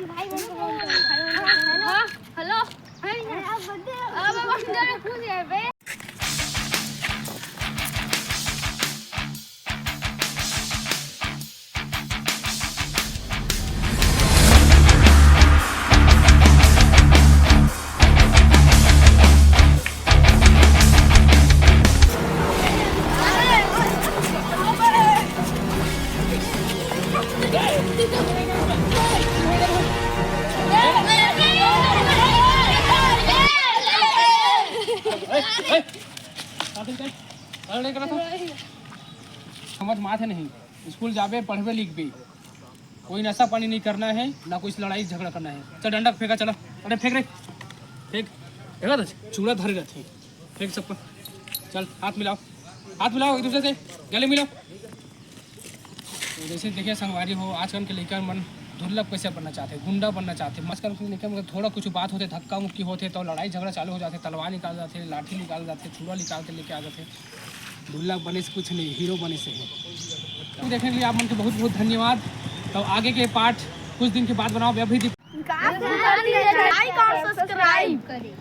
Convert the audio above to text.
Hello अब बंदे खुश है बे समझ माथे नहीं स्कूल जाबे पढ़वे लिखबे कोई नशा पानी नहीं करना है ना कोई लड़ाई झगड़ा करना है। चल डंडा फेंका चलो अरे फेंक रे फेंका तो चूड़ा धरे रहते फेंक सब पर चल हाथ मिलाओ एक दूसरे से गले मिलाओ। तो जैसे देखिए संगवारी हो आजकल के लड़का मन दुर्लभ कैसे बनना चाहते गुंडा बनना चाहते आजकल के लड़का मतलब थोड़ा कुछ बात होते धक्का मुक्की होते तो लड़ाई झगड़ा चालू हो जाते तलवार निकाल जाते लाठी निकाल जाते छुरा निकाल के लेके आ जाते। दुर्लभ बने से कुछ नहीं हीरो बने से है। तो देखने के लिए आप मन को बहुत बहुत धन्यवाद। तो आगे के पार्ट कुछ दिन के बाद बनाओ अभी लाइक और सब्सक्राइब करें।